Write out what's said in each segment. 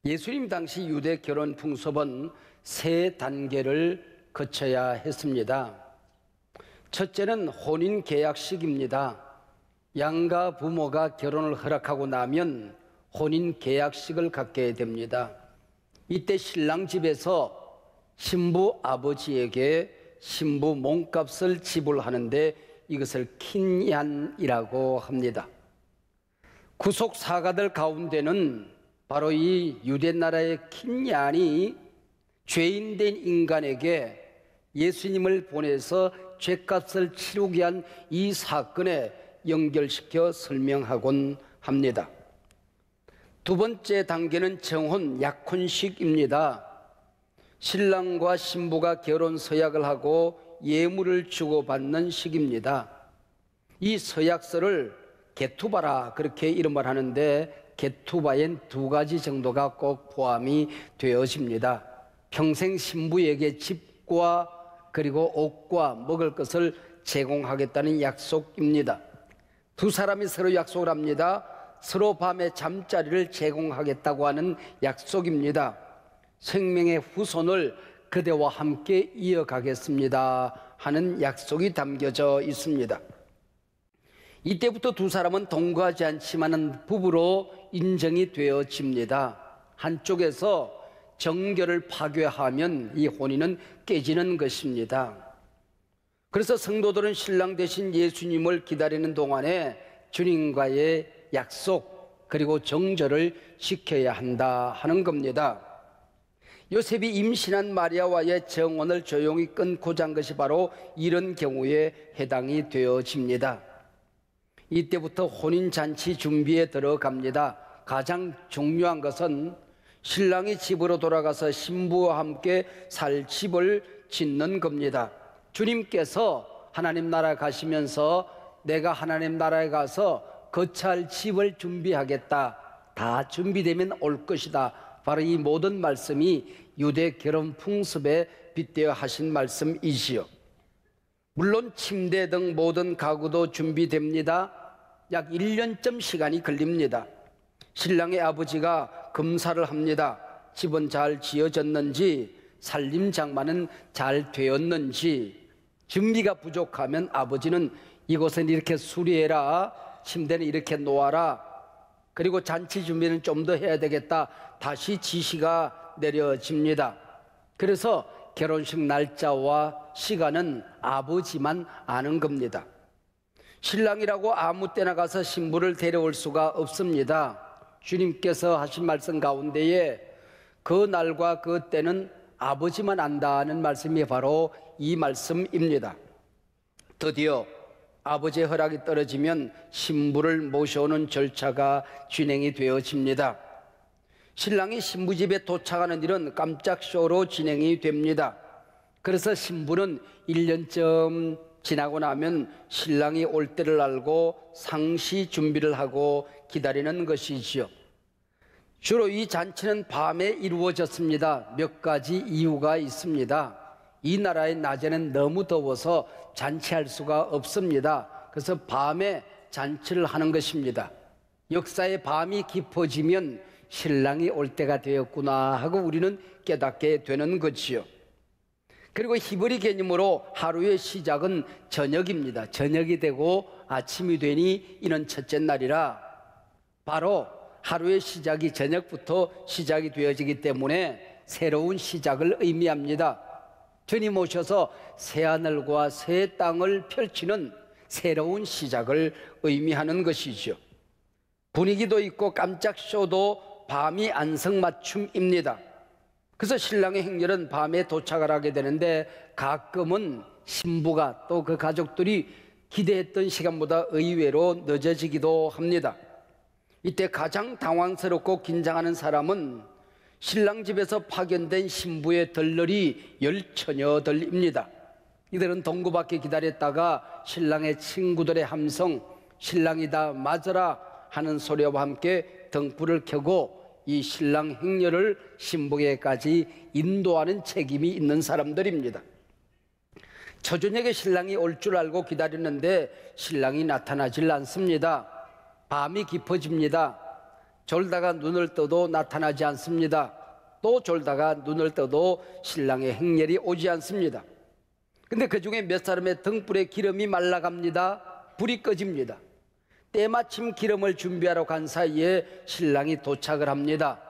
예수님 당시 유대 결혼 풍습은 세 단계를 거쳐야 했습니다. 첫째는 혼인 계약식입니다. 양가 부모가 결혼을 허락하고 나면 혼인 계약식을 갖게 됩니다. 이때 신랑 집에서 신부 아버지에게 신부 몸값을 지불하는데 이것을 킨얀이라고 합니다. 구속 사가들 가운데는 바로 이 유대 나라의 킨얀이 죄인된 인간에게 예수님을 보내서 죄값을 치르게 한 이 사건에 연결시켜 설명하곤 합니다. 두 번째 단계는 정혼 약혼식입니다. 신랑과 신부가 결혼 서약을 하고 예물을 주고받는 식입니다. 이 서약서를 게투바라 그렇게 이름을 하는데 게투바엔 두 가지 정도가 꼭 포함이 되어집니다. 평생 신부에게 집과 그리고 옷과 먹을 것을 제공하겠다는 약속입니다. 두 사람이 서로 약속을 합니다. 서로 밤에 잠자리를 제공하겠다고 하는 약속입니다. 생명의 후손을 그대와 함께 이어가겠습니다 하는 약속이 담겨져 있습니다. 이때부터 두 사람은 동거하지 않지만 부부로 인정이 되어집니다. 한쪽에서 정결을 파괴하면 이 혼인은 깨지는 것입니다. 그래서 성도들은 신랑 대신 예수님을 기다리는 동안에 주님과의 약속 그리고 정절을 지켜야 한다 하는 겁니다. 요셉이 임신한 마리아와의 정혼을 조용히 끊고자 한 것이 바로 이런 경우에 해당이 되어집니다. 이때부터 혼인잔치 준비에 들어갑니다. 가장 중요한 것은 신랑이 집으로 돌아가서 신부와 함께 살 집을 짓는 겁니다. 주님께서 하나님 나라에 가시면서 내가 하나님 나라에 가서 거처할 집을 준비하겠다. 다 준비되면 올 것이다. 바로 이 모든 말씀이 유대 결혼 풍습에 빗대어 하신 말씀이지요. 물론 침대 등 모든 가구도 준비됩니다. 약 1년쯤 시간이 걸립니다. 신랑의 아버지가 검사를 합니다. 집은 잘 지어졌는지, 살림 장만은 잘 되었는지. 준비가 부족하면 아버지는 이곳은 이렇게 수리해라, 침대는 이렇게 놓아라, 그리고 잔치 준비는 좀 더 해야 되겠다, 다시 지시가 내려집니다. 그래서 결혼식 날짜와 시간은 아버지만 아는 겁니다. 신랑이라고 아무 때나 가서 신부를 데려올 수가 없습니다. 주님께서 하신 말씀 가운데에 그 날과 그 때는 아버지만 안다는 말씀이 바로 이 말씀입니다. 드디어 아버지의 허락이 떨어지면 신부를 모셔오는 절차가 진행이 되어집니다. 신랑이 신부 집에 도착하는 일은 깜짝 쇼로 진행이 됩니다. 그래서 신부는 1년쯤 지나고 나면 신랑이 올 때를 알고 상시 준비를 하고 기다리는 것이지요. 주로 이 잔치는 밤에 이루어졌습니다. 몇 가지 이유가 있습니다. 이 나라의 낮에는 너무 더워서 잔치할 수가 없습니다. 그래서 밤에 잔치를 하는 것입니다. 역사의 밤이 깊어지면 신랑이 올 때가 되었구나 하고 우리는 깨닫게 되는 거지요. 그리고 히브리 개념으로 하루의 시작은 저녁입니다. 저녁이 되고 아침이 되니 이는 첫째 날이라 바로 하루의 시작이 저녁부터 시작이 되어지기 때문에 새로운 시작을 의미합니다. 주님 오셔서 새하늘과 새 땅을 펼치는 새로운 시작을 의미하는 것이죠. 분위기도 있고 깜짝 쇼도 밤이 안성맞춤입니다. 그래서 신랑의 행렬은 밤에 도착을 하게 되는데 가끔은 신부가 또 그 가족들이 기대했던 시간보다 의외로 늦어지기도 합니다. 이때 가장 당황스럽고 긴장하는 사람은 신랑 집에서 파견된 신부의 덜러리 10처녀들입니다. 이들은 동구 밖에 기다렸다가 신랑의 친구들의 함성, 신랑이다 맞아라 하는 소리와 함께 등불을 켜고 이 신랑 행렬을 신부에게까지 인도하는 책임이 있는 사람들입니다. 초저녁에 신랑이 올 줄 알고 기다렸는데 신랑이 나타나질 않습니다. 밤이 깊어집니다. 졸다가 눈을 떠도 나타나지 않습니다. 또 졸다가 눈을 떠도 신랑의 행렬이 오지 않습니다. 근데 그 중에 몇 사람의 등불에 기름이 말라갑니다. 불이 꺼집니다. 때마침 기름을 준비하러 간 사이에 신랑이 도착을 합니다.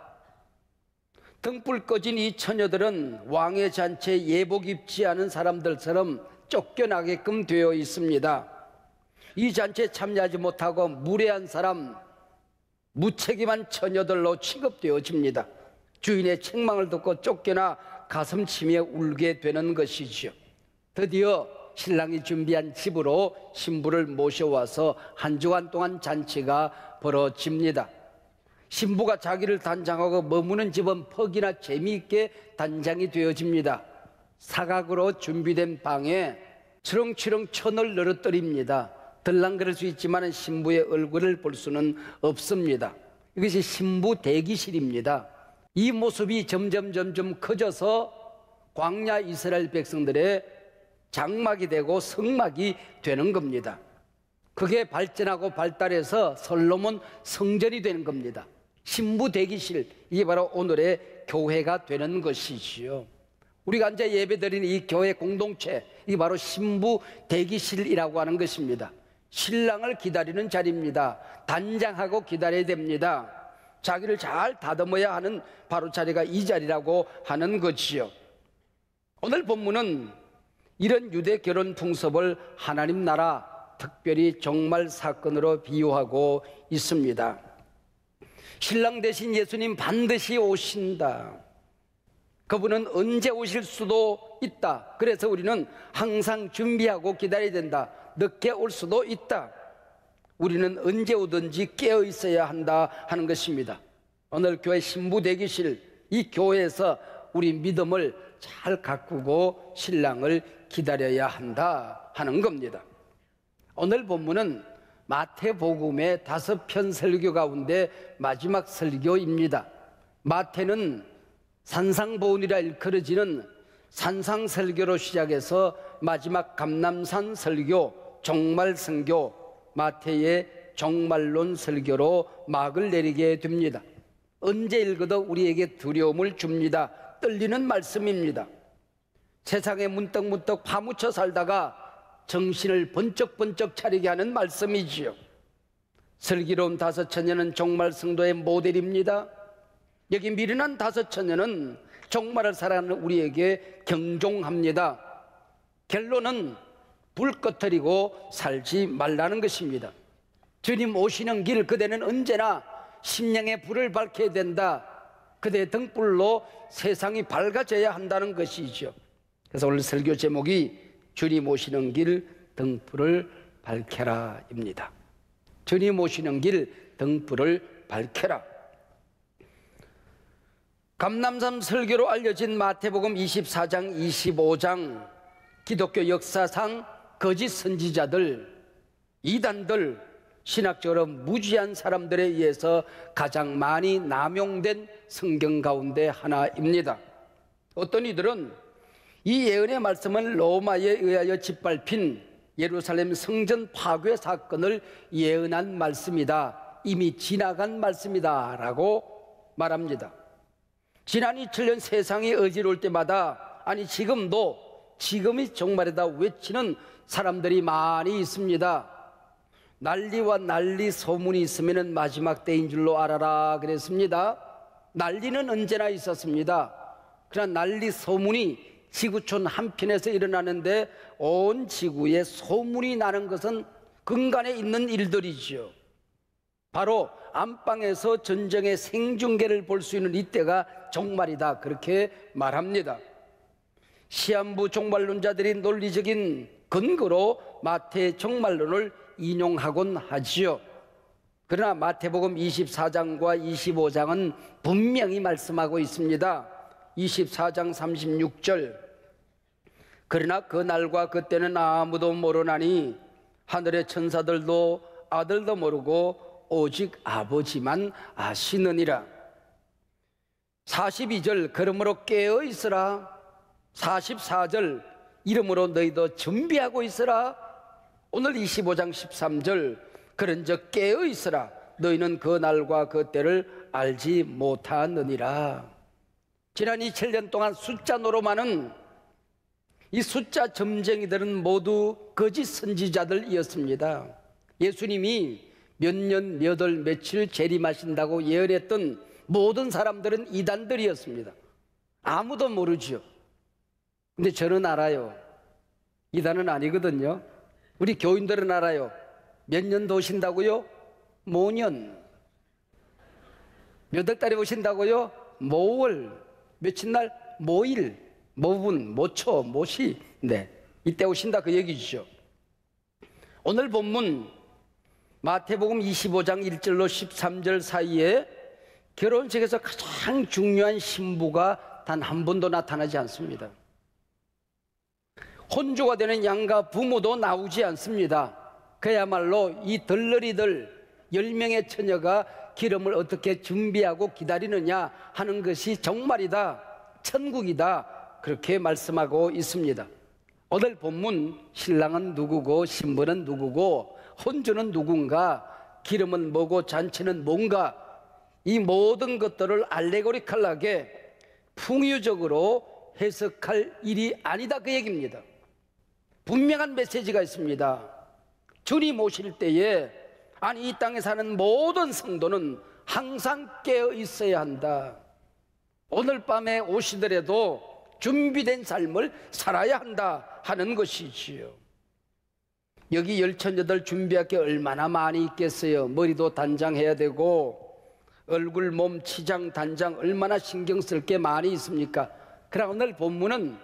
등불 꺼진 이 처녀들은 왕의 잔치에 예복 입지 않은 사람들처럼 쫓겨나게끔 되어 있습니다. 이 잔치에 참여하지 못하고 무례한 사람, 무책임한 처녀들로 취급되어집니다. 주인의 책망을 듣고 쫓겨나 가슴 치며 울게 되는 것이죠. 드디어 신랑이 준비한 집으로 신부를 모셔와서 한 주간 동안 잔치가 벌어집니다. 신부가 자기를 단장하고 머무는 집은 퍽이나 재미있게 단장이 되어집니다. 사각으로 준비된 방에 치렁치렁 천을 늘어뜨립니다. 들랑거릴 수 있지만 신부의 얼굴을 볼 수는 없습니다. 이것이 신부 대기실입니다. 이 모습이 점점 커져서 광야 이스라엘 백성들의 장막이 되고 성막이 되는 겁니다. 그게 발전하고 발달해서 솔로몬 성전이 되는 겁니다. 신부 대기실, 이게 바로 오늘의 교회가 되는 것이지요. 우리가 앉아 예배드리는 이 교회 공동체, 이게 바로 신부 대기실이라고 하는 것입니다. 신랑을 기다리는 자리입니다. 단장하고 기다려야 됩니다. 자기를 잘 다듬어야 하는 바로 자리가 이 자리라고 하는 것이요. 오늘 본문은 이런 유대 결혼 풍습을 하나님 나라, 특별히 종말 사건으로 비유하고 있습니다. 신랑 대신 예수님 반드시 오신다. 그분은 언제 오실 수도 있다. 그래서 우리는 항상 준비하고 기다려야 된다. 늦게 올 수도 있다. 우리는 언제 오든지 깨어 있어야 한다 하는 것입니다. 오늘 교회 신부 대기실, 이 교회에서 우리 믿음을 잘 가꾸고 신랑을 기다려야 한다 하는 겁니다. 오늘 본문은 마태복음의 5편 설교 가운데 마지막 설교입니다. 마태는 산상보훈이라 일컬어지는 산상설교로 시작해서 마지막 감람산 설교, 종말 설교, 마태의 종말론 설교로 막을 내리게 됩니다. 언제 읽어도 우리에게 두려움을 줍니다. 떨리는 말씀입니다. 세상에 문득문득 파묻혀 살다가 정신을 번쩍번쩍 차리게 하는 말씀이지요. 슬기로운 5처녀는 종말 성도의 모델입니다. 여기 미련한 5처녀는 종말을 살아가는 우리에게 경종합니다. 결론은 불 꺼트리고 살지 말라는 것입니다. 주님 오시는 길, 그대는 언제나 심령의 불을 밝혀야 된다. 그대의 등불로 세상이 밝아져야 한다는 것이죠. 그래서 오늘 설교 제목이 주님 오시는 길 등불을 밝혀라입니다. 주님 오시는 길 등불을 밝혀라. 감람산 설교로 알려진 마태복음 24장 25장, 기독교 역사상 거짓 선지자들, 이단들, 신학적으로 무지한 사람들에 의해서 가장 많이 남용된 성경 가운데 하나입니다. 어떤 이들은 이 예언의 말씀은 로마에 의하여 짓밟힌 예루살렘 성전 파괴 사건을 예언한 말씀이다, 이미 지나간 말씀이다 라고 말합니다. 지난 2000년 세상이 어지러울 때마다, 아니 지금이 종말이다 외치는 사람들이 많이 있습니다. 난리와 난리 소문이 있으면 마지막 때인 줄로 알아라 그랬습니다. 난리는 언제나 있었습니다. 그러나 난리 소문이 지구촌 한편에서 일어나는데 온 지구에 소문이 나는 것은 근간에 있는 일들이죠. 바로 안방에서 전쟁의 생중계를 볼 수 있는 이때가 종말이다, 그렇게 말합니다. 시한부 종말론자들이 논리적인 근거로 마태의 종말론을 인용하곤 하지요. 그러나 마태복음 24장과 25장은 분명히 말씀하고 있습니다. 24장 36절, 그러나 그 날과 그때는 아무도 모르나니 하늘의 천사들도 아들도 모르고 오직 아버지만 아시느니라. 42절, 그러므로 깨어 있으라. 44절, 이러므로 너희도 준비하고 있으라. 오늘 25장 13절, 그런즉 깨어 있으라. 너희는 그 날과 그 때를 알지 못하느니라. 지난 2000년 동안 숫자 노름하는 이 숫자 점쟁이들은 모두 거짓 선지자들이었습니다. 예수님이 몇 년, 몇 월, 며칠 재림하신다고 예언했던 모든 사람들은 이단들이었습니다. 아무도 모르죠. 근데 저는 알아요. 이단은 아니거든요. 우리 교인들은 알아요. 몇 년도 오신다고요? 모년. 몇 월 달에 오신다고요? 모월. 며칠 날? 모일. 모분, 모초, 모시. 네, 이때 오신다 그 얘기죠. 오늘 본문 마태복음 25장 1절로 13절 사이에 결혼식에서 가장 중요한 신부가 단 한 번도 나타나지 않습니다. 혼주가 되는 양가 부모도 나오지 않습니다. 그야말로 이 덜러리들 10명의 처녀가 기름을 어떻게 준비하고 기다리느냐 하는 것이 정말이다, 천국이다, 그렇게 말씀하고 있습니다. 오늘 본문 신랑은 누구고 신부는 누구고 혼주는 누군가, 기름은 뭐고 잔치는 뭔가, 이 모든 것들을 알레고리컬하게 풍유적으로 해석할 일이 아니다 그 얘기입니다. 분명한 메시지가 있습니다. 주님 오실 때에 아니 이 땅에 사는 모든 성도는 항상 깨어 있어야 한다. 오늘 밤에 오시더라도 준비된 삶을 살아야 한다 하는 것이지요. 여기 열처녀들 준비할 게 얼마나 많이 있겠어요. 머리도 단장해야 되고 얼굴, 몸, 치장, 단장 얼마나 신경 쓸 게 많이 있습니까? 그러나 오늘 본문은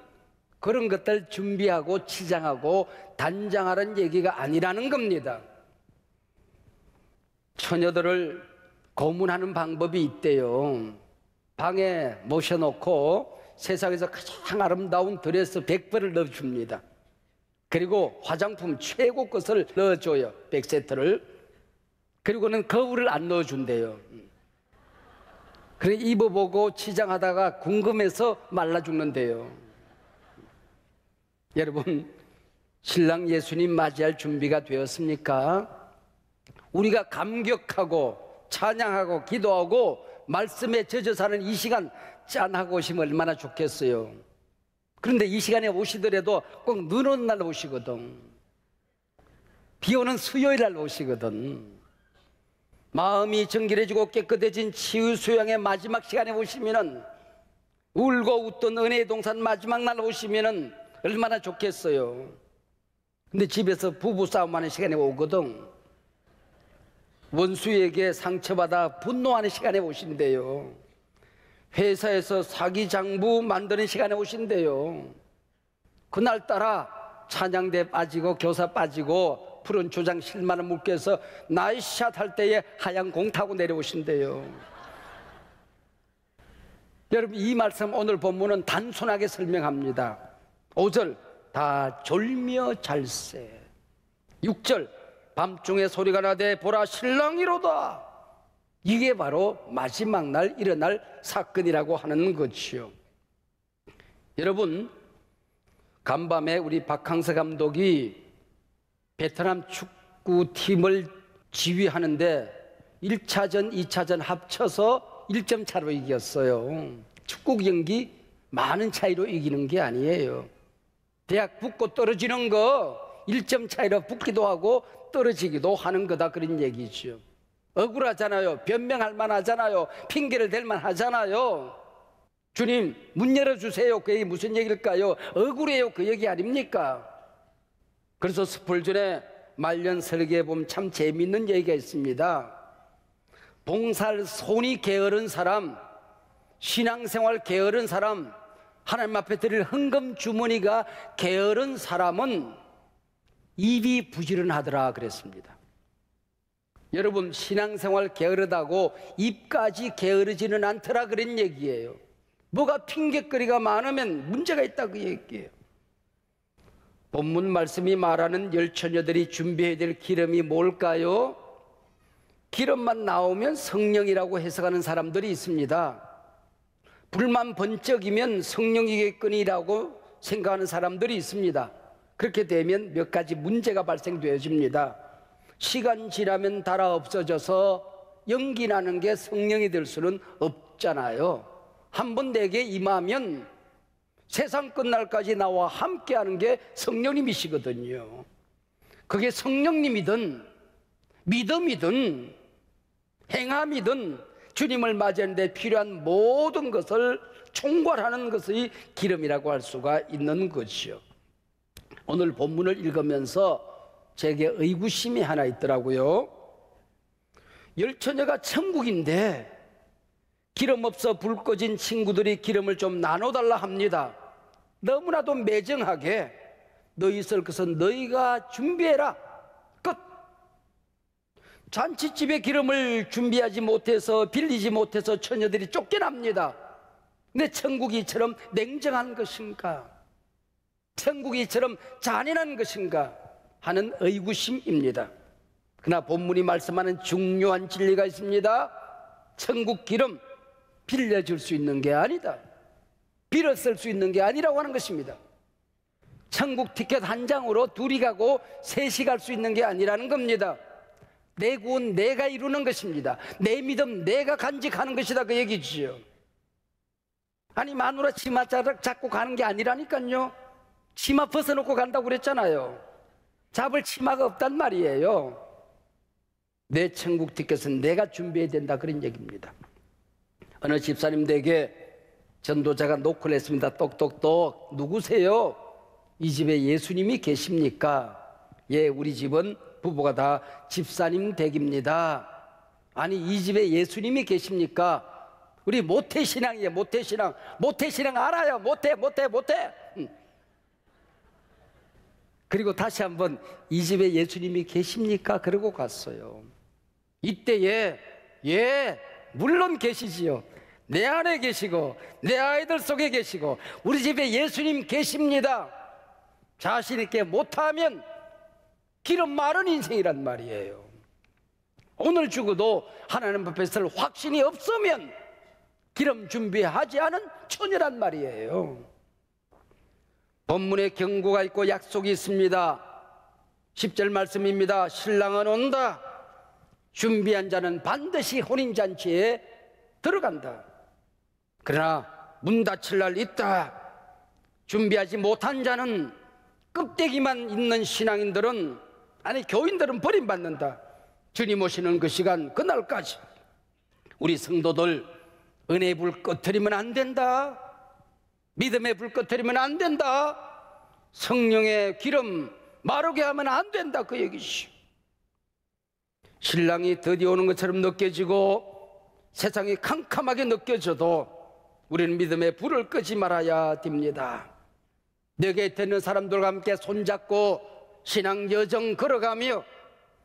그런 것들 준비하고 치장하고 단장하라는 얘기가 아니라는 겁니다. 처녀들을 고문하는 방법이 있대요. 방에 모셔놓고 세상에서 가장 아름다운 드레스 100벌을 넣어줍니다. 그리고 화장품 최고 것을 넣어줘요. 100세트를. 그리고는 거울을 안 넣어준대요. 그래 입어보고 치장하다가 궁금해서 말라 죽는데요. 여러분, 신랑 예수님 맞이할 준비가 되었습니까? 우리가 감격하고 찬양하고 기도하고 말씀에 젖어 사는 이 시간 짠하고 오시면 얼마나 좋겠어요. 그런데 이 시간에 오시더라도 꼭 눈 오는 날 오시거든. 비 오는 수요일 날 오시거든. 마음이 정결해지고 깨끗해진 치유 수양의 마지막 시간에 오시면은, 울고 웃던 은혜의 동산 마지막 날 오시면은 얼마나 좋겠어요. 근데 집에서 부부싸움하는 시간에 오거든. 원수에게 상처받아 분노하는 시간에 오신대요. 회사에서 사기장부 만드는 시간에 오신대요. 그날따라 찬양대 빠지고 교사 빠지고 푸른 조장 실만을 묶여서 나이샷 할 때에 하얀 공 타고 내려오신대요. 여러분, 이 말씀 오늘 본문은 단순하게 설명합니다. 5절 다 졸며 잘세. 6절 밤중에 소리가 나되 보라 신랑이로다. 이게 바로 마지막 날 일어날 사건이라고 하는 것이요. 여러분, 간밤에 우리 박항서 감독이 베트남 축구팀을 지휘하는데 1차전, 2차전 합쳐서 1점 차로 이겼어요. 축구 경기 많은 차이로 이기는 게 아니에요. 대학 붙고 떨어지는 거 1점 차이로 붙기도 하고 떨어지기도 하는 거다, 그런 얘기죠. 억울하잖아요. 변명할 만하잖아요. 핑계를 댈 만하잖아요. 주님 문 열어주세요. 그 얘기 무슨 얘기일까요? 억울해요, 그 얘기 아닙니까? 그래서 스폴전의 말년 설계에 보면 참 재미있는 얘기가 있습니다. 봉사할 손이 게으른 사람, 신앙생활 게으른 사람, 하나님 앞에 드릴 헌금 주머니가 게으른 사람은 입이 부지런하더라 그랬습니다. 여러분, 신앙생활 게으르다고 입까지 게으르지는 않더라 그런 얘기예요. 뭐가 핑계거리가 많으면 문제가 있다 그 얘기예요. 본문 말씀이 말하는 열처녀들이 준비해야 될 기름이 뭘까요? 기름만 나오면 성령이라고 해석하는 사람들이 있습니다. 불만 번쩍이면 성령이겠거니라고 생각하는 사람들이 있습니다. 그렇게 되면 몇 가지 문제가 발생되어집니다. 시간 지나면 달아 없어져서 연기 나는 게 성령이 될 수는 없잖아요. 한번 내게 임하면 세상 끝날까지 나와 함께하는 게 성령님이시거든요. 그게 성령님이든 믿음이든 행함이든 주님을 맞이하는데 필요한 모든 것을 총괄하는 것이 기름이라고 할 수가 있는 것이요. 오늘 본문을 읽으면서 제게 의구심이 하나 있더라고요. 열처녀가 천국인데 기름 없어 불 꺼진 친구들이 기름을 좀 나눠달라 합니다. 너무나도 매정하게 너희 있을 것은 너희가 준비해라. 끝. 잔치집에 기름을 준비하지 못해서 빌리지 못해서 처녀들이 쫓겨납니다. 근데 천국이 이처럼 냉정한 것인가? 천국이 이처럼 잔인한 것인가? 하는 의구심입니다. 그러나 본문이 말씀하는 중요한 진리가 있습니다. 천국 기름 빌려줄 수 있는 게 아니다. 빌어 쓸 수 있는 게 아니라고 하는 것입니다. 천국 티켓 한 장으로 둘이 가고 셋이 갈 수 있는 게 아니라는 겁니다. 내 구원 내가 이루는 것입니다. 내 믿음 내가 간직하는 것이다, 그 얘기지요. 아니 마누라 치마 잡고 가는 게 아니라니까요. 치마 벗어놓고 간다고 그랬잖아요. 잡을 치마가 없단 말이에요. 내 천국 티켓은 내가 준비해야 된다, 그런 얘기입니다. 어느 집사님 댁에 전도자가 노크를 했습니다. 똑똑똑. 누구세요? 이 집에 예수님이 계십니까? 예, 우리 집은 부부가 다 집사님 댁입니다. 아니 이 집에 예수님이 계십니까? 우리 모태신앙이에요. 모태신앙. 모태신앙 알아요. 모태. 그리고 다시 한번 이 집에 예수님이 계십니까? 그러고 갔어요. 이때에 예, 물론 계시지요. 내 안에 계시고 내 아이들 속에 계시고 우리 집에 예수님 계십니다. 자신 있게 못하면 기름 마른 인생이란 말이에요. 오늘 죽어도 하나님 앞에 설 확신이 없으면 기름 준비하지 않은 처녀란 말이에요. 본문에 경고가 있고 약속이 있습니다. 10절 말씀입니다. 신랑은 온다. 준비한 자는 반드시 혼인잔치에 들어간다. 그러나 문 닫힐 날 있다. 준비하지 못한 자는, 껍데기만 있는 신앙인들은, 아니 교인들은 버림받는다. 주님 오시는 그 시간, 그날까지 우리 성도들 은혜의 불 꺼트리면 안 된다. 믿음의 불 꺼트리면 안 된다. 성령의 기름 마르게 하면 안 된다, 그 얘기죠. 신랑이 드디어 오는 것처럼 느껴지고 세상이 캄캄하게 느껴져도 우리는 믿음의 불을 끄지 말아야 됩니다. 내 곁에 있는 사람들과 함께 손잡고 신앙 여정 걸어가며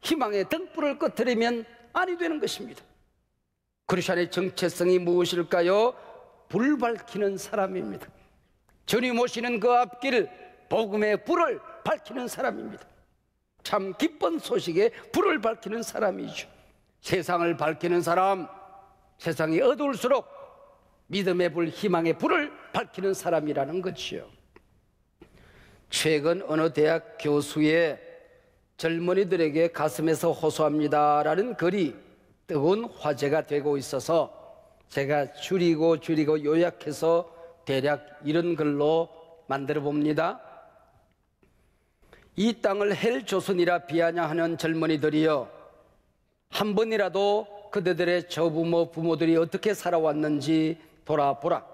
희망의 등불을 꺼트리면 아니 되는 것입니다. 크리스천의 정체성이 무엇일까요? 불 밝히는 사람입니다. 주님 오시는 그 앞길, 복음의 불을 밝히는 사람입니다. 참 기쁜 소식에 불을 밝히는 사람이죠. 세상을 밝히는 사람, 세상이 어두울수록 믿음의 불, 희망의 불을 밝히는 사람이라는 것이요. 최근 어느 대학 교수의 젊은이들에게 가슴에서 호소합니다라는 글이 뜨거운 화제가 되고 있어서 제가 줄이고 요약해서 대략 이런 글로 만들어 봅니다. 이 땅을 헬조선이라 비아냥하는 젊은이들이여, 한 번이라도 그대들의 저부모, 부모들이 어떻게 살아왔는지 돌아보라.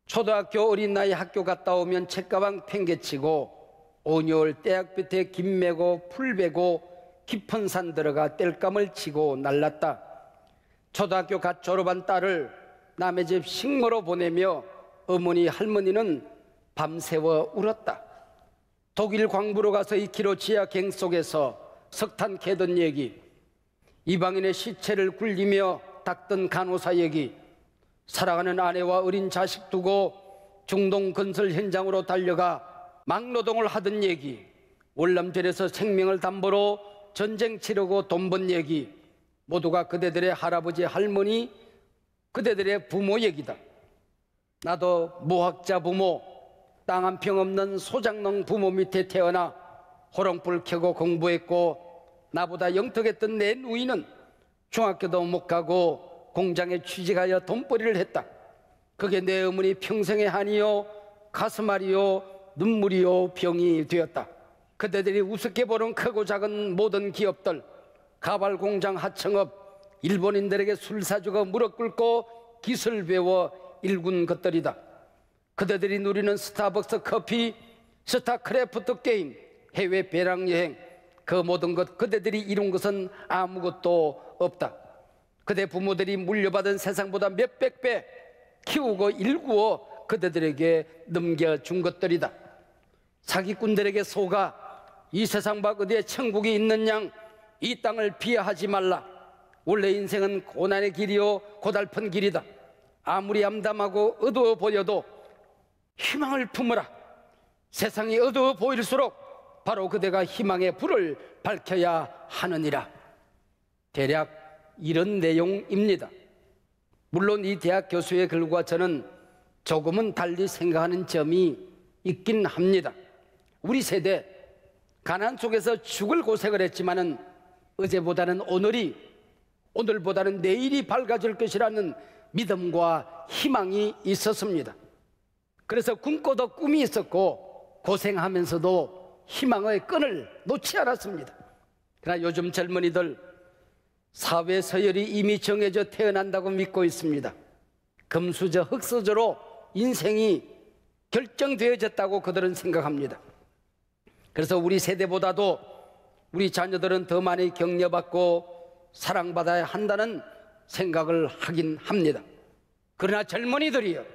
초등학교 어린 나이 학교 갔다 오면 책가방 팽개치고 5개월 떼약볕에 김 메고 풀 베고 깊은 산 들어가 땔감을 치고 날랐다. 초등학교 갓 졸업한 딸을 남의 집 식모로 보내며 어머니 할머니는 밤새워 울었다. 독일 광부로 가서 2km 지하 갱 속에서 석탄 캐던 얘기, 이방인의 시체를 굴리며 닦던 간호사 얘기, 사랑하는 아내와 어린 자식 두고 중동 건설 현장으로 달려가 막노동을 하던 얘기, 월남전에서 생명을 담보로 전쟁 치르고 돈 번 얘기, 모두가 그대들의 할아버지, 할머니, 그대들의 부모 얘기다. 나도 무학자 부모, 땅 한 평 없는 소장농 부모 밑에 태어나 호롱불 켜고 공부했고, 나보다 영특했던 내 누이는 중학교도 못 가고 공장에 취직하여 돈벌이를 했다. 그게 내 어머니 평생의 한이요, 가슴앓이요, 눈물이요, 병이 되었다. 그대들이 우습게 보는 크고 작은 모든 기업들, 가발 공장, 하청업, 일본인들에게 술 사주고 무릎 꿇고 기술 배워 일군 것들이다. 그대들이 누리는 스타벅스 커피, 스타크래프트 게임, 해외 배낭여행, 그 모든 것 그대들이 이룬 것은 아무것도 없다. 그대 부모들이 물려받은 세상보다 몇백 배 키우고 일구어 그대들에게 넘겨준 것들이다. 사기꾼들에게 속아 이 세상 밖 어디에 천국이 있는 양 이 땅을 비하하지 말라. 원래 인생은 고난의 길이요 고달픈 길이다. 아무리 암담하고 어두워 보여도 희망을 품으라. 세상이 어두워 보일수록 바로 그대가 희망의 불을 밝혀야 하느니라. 대략 이런 내용입니다. 물론 이 대학 교수의 글과 저는 조금은 달리 생각하는 점이 있긴 합니다. 우리 세대 가난 속에서 죽을 고생을 했지만은 어제보다는 오늘보다는 내일이 밝아질 것이라는 믿음과 희망이 있었습니다. 그래서 꿈꿔도 꿈이 있었고 고생하면서도 희망의 끈을 놓지 않았습니다. 그러나 요즘 젊은이들 사회 서열이 이미 정해져 태어난다고 믿고 있습니다. 금수저, 흙수저로 인생이 결정되어졌다고 그들은 생각합니다. 그래서 우리 세대보다도 우리 자녀들은 더 많이 격려받고 사랑받아야 한다는 생각을 하긴 합니다. 그러나 젊은이들이요,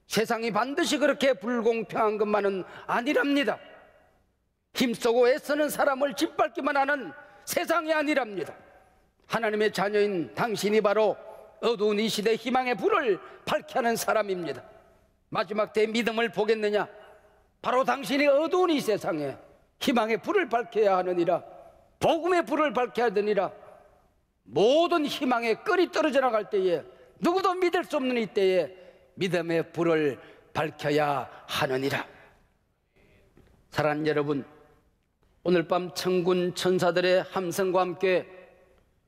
세상이 반드시 그렇게 불공평한 것만은 아니랍니다. 힘쓰고 애쓰는 사람을 짓밟기만 하는 세상이 아니랍니다. 하나님의 자녀인 당신이 바로 어두운 이 시대 희망의 불을 밝게 하는 사람입니다. 마지막 때의 믿음을 보겠느냐? 바로 당신이 어두운 이 세상에 희망의 불을 밝혀야 하느니라. 복음의 불을 밝혀야 하느니라. 모든 희망의 끈이 떨어져 나갈 때에, 누구도 믿을 수 없는 이때에 믿음의 불을 밝혀야 하느니라. 사랑하는 여러분, 오늘 밤 천군 천사들의 함성과 함께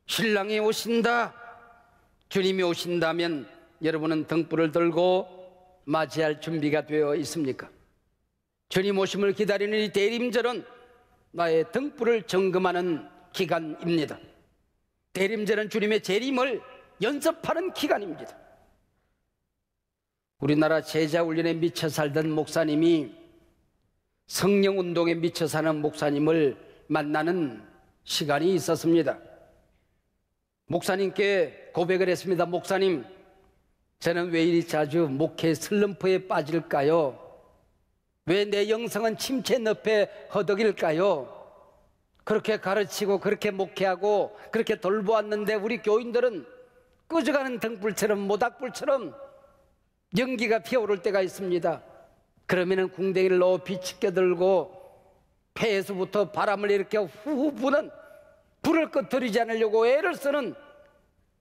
신랑이 오신다, 주님이 오신다면 여러분은 등불을 들고 맞이할 준비가 되어 있습니까? 주님 오심을 기다리는 이 대림절은 나의 등불을 점검하는 기간입니다. 대림절은 주님의 재림을 연습하는 기간입니다. 우리나라 제자훈련에 미쳐 살던 목사님이 성령운동에 미쳐 사는 목사님을 만나는 시간이 있었습니다. 목사님께 고백을 했습니다. 목사님, 저는 왜 이리 자주 목회 슬럼프에 빠질까요? 왜 내 영성은 침체 늪에 허덕일까요? 그렇게 가르치고 그렇게 목회하고 그렇게 돌보았는데 우리 교인들은 꺼져가는 등불처럼, 모닥불처럼 연기가 피어오를 때가 있습니다. 그러면은 궁뎅이를 높이 치켜들고 폐에서부터 바람을 이렇게 후후 부는, 불을 꺼뜨리지 않으려고 애를 쓰는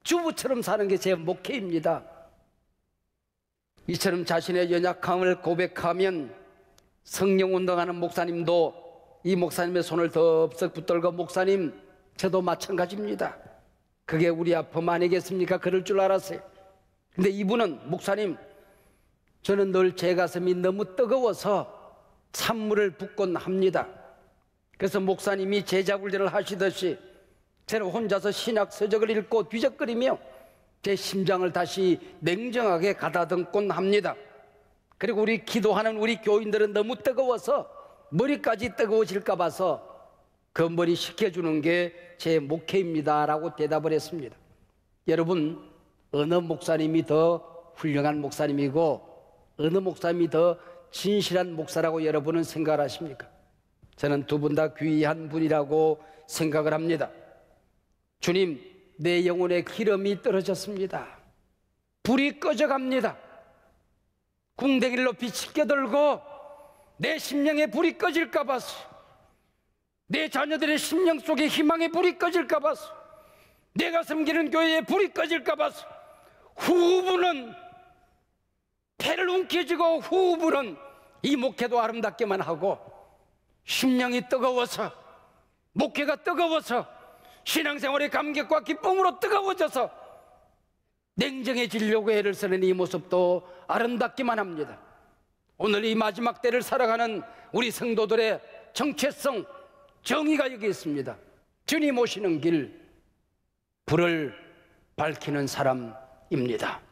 주부처럼 사는 게 제 목회입니다. 이처럼 자신의 연약함을 고백하면 성령운동하는 목사님도 이 목사님의 손을 덥석 붙들고, 목사님, 저도 마찬가지입니다. 그게 우리 아픔 아니겠습니까? 그럴 줄 알았어요. 근데 이분은, 목사님, 저는 늘 제 가슴이 너무 뜨거워서 찬물을 붓곤 합니다. 그래서 목사님이 제자훈련을 하시듯이 저는 혼자서 신약 서적을 읽고 뒤적거리며 제 심장을 다시 냉정하게 가다듬곤 합니다. 그리고 우리 기도하는 우리 교인들은 너무 뜨거워서 머리까지 뜨거워질까 봐서 그 머리 식혀주는 게 제 목회입니다 라고 대답을 했습니다. 여러분, 어느 목사님이 더 훌륭한 목사님이고 어느 목사님이 더 진실한 목사라고 여러분은 생각을 하십니까? 저는 두 분 다 귀한 분이라고 생각을 합니다. 주님, 내 영혼에 기름이 떨어졌습니다. 불이 꺼져갑니다. 궁뎅이를 높이 치켜들고 내 심령에 불이 꺼질까 봐서, 내 자녀들의 심령 속에 희망의 불이 꺼질까 봐서, 내가 섬기는 교회에 불이 꺼질까 봐서 후부는 폐를 움켜쥐고 후부는 이 목회도 아름답게만 하고, 심령이 뜨거워서, 목회가 뜨거워서 신앙생활의 감격과 기쁨으로 뜨거워져서 냉정해지려고 애를 쓰는 이 모습도 아름답기만 합니다. 오늘 이 마지막 때를 살아가는 우리 성도들의 정체성, 정의가 여기 있습니다. 주님 오시는 길, 불을 밝히는 사람입니다.